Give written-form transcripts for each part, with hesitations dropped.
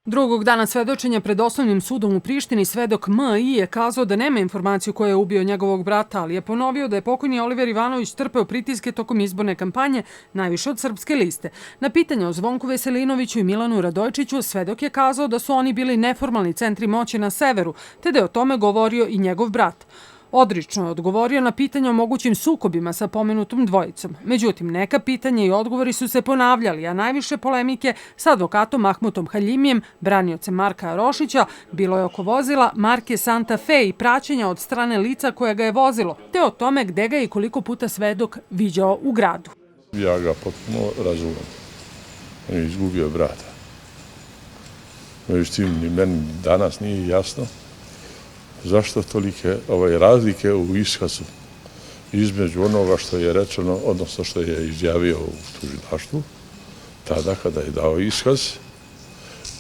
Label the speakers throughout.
Speaker 1: Drugog dana svedočenja pred Osnovnim sudom u Prištini svedok M.I. je kazao da nema informaciju ko je ubio njegovog brata, ali je ponovio da je pokojni Oliver Ivanović trpeo pritiske tokom izborne kampanje, najviše od Srpske liste. Na pitanje o Zvonku Veselinoviću i Milanu Radojčiću, svedok je kazao da su oni bili neformalni centri moći na severu, te da je o tome govorio i njegov brat. Odrično je odgovorio na pitanje o mogućim sukobima sa pomenutom dvojicom. Međutim, neka pitanja i odgovori su se ponavljali, a najviše polemike sa advokatom Mahmutom Haljimijem, braniocem Marka Rošića, bilo je oko vozila marke Santa Fe i praćenja od strane lica koje ga je vozilo, te o tome gde ga je i koliko puta svedok viđao u gradu.
Speaker 2: Ja ga potpuno razumem. On je izgubio brata. Međutim, ni meni danas nije jasno zašto tolike razlike u iskazu između onoga što je rečeno, odnosno što je izjavio u tužilaštvu, tada kada je dao iskaz,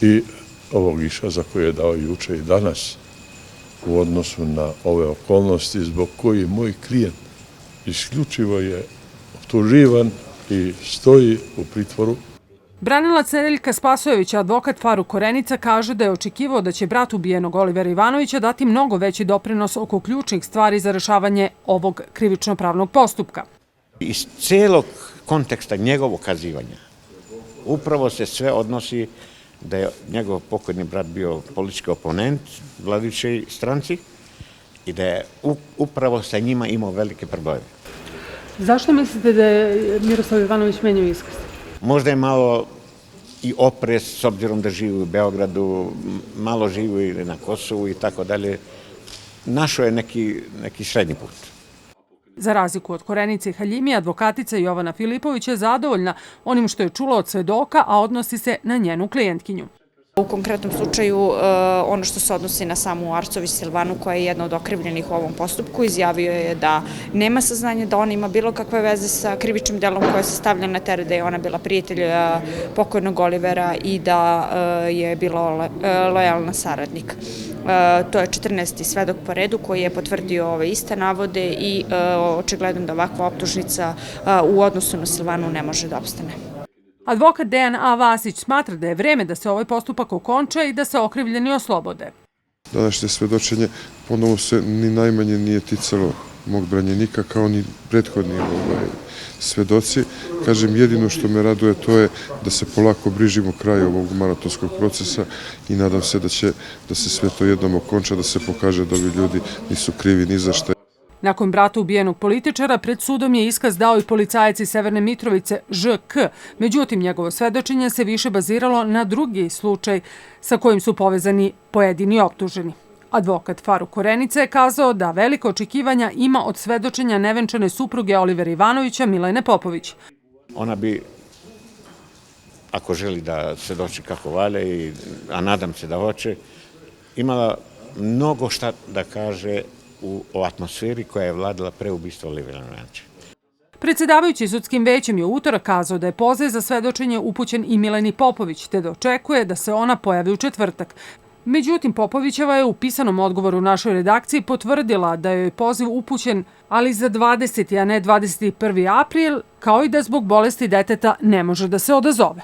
Speaker 2: i ovog iskaza koji je dao juče i danas u odnosu na ove okolnosti zbog koji moj klijent isključivo je optuživan i stoji u pritvoru.
Speaker 1: Branilac Nedeljka Spasojevića, advokat Faruk Korenica, kaže da je očekivao da će brat ubijenog Olivera Ivanovića dati mnogo veći doprinos oko ključnih stvari za rešavanje ovog krivično-pravnog postupka.
Speaker 3: Iz celog konteksta njegovog kazivanja upravo se sve odnosi da je njegov pokojni brat bio politički oponent vladajućoj stranci i da je upravo sa njima imao velike probleme.
Speaker 1: Zašto mislite da je Miroslav Ivanović menjao iskaz?
Speaker 3: Možda je malo i oprez, s obzirom da živi u Beogradu, malo živi na Kosovu i tako dalje. Našao je neki srednji put.
Speaker 1: Za razliku od Korenice i Haljimija, advokatica Jovana Filipović je zadovoljna onim što je čula od svedoka, a odnosi se na njenu klijentkinju.
Speaker 4: U konkretnom slučaju, ono što se odnosi na samu Arcović Silvanu, koja je jedna od okrivljenih u ovom postupku, izjavio je da nema saznanja da ona ima bilo kakve veze sa krivičnim delom koje se stavlja na teret, da je ona bila prijatelj pokojnog Olivera i da je bila lojalna saradnik. To je 14. svedok po redu koji je potvrdio ove iste navode i očigledno da ovakva optužnica u odnosu na Silvanu ne može da opstane.
Speaker 1: Advokat Dejan A. Vasić smatra da je vreme da se ovaj postupak okonča i da se okrivljeni oslobode.
Speaker 5: Današnje svedočenje ponovo se ni najmanje nije ticalo mog branjenika kao ni prethodni svedoci. Kažem, jedino što me raduje to je da se polako bližimo kraju ovog maratonskog procesa i nadam se da se sve to jednom okonča, da se pokaže da ovi ljudi nisu krivi ni za šta.
Speaker 1: Nakon brata ubijenog političara, pred sudom je iskaz dao i policajac iz Severne Mitrovice Ž.K. Međutim, njegovo svedočenje se više baziralo na drugi slučaj sa kojim su povezani pojedini optuženi. Advokat Faruk Korenica je kazao da velika očekivanja ima od svedočenja nevenčane supruge Olivera Ivanovića, Milene Popović.
Speaker 3: Ona bi, ako želi da svedoči kako valja, a nadam se da hoće, imala mnogo šta da kaže o atmosferi koja je vladala pre ubistva Olivera Ivanovića.
Speaker 1: Predsedavajući sudskim većem je u utorak kazao da je poziv za svedočenje upućen i Mileni Popović, te da očekuje da se ona pojavi u četvrtak. Međutim, Popovićeva je u pisanom odgovoru u našoj redakciji potvrdila da je poziv upućen, ali za 20. a ne 21. april, kao i da zbog bolesti deteta ne može da se odazove.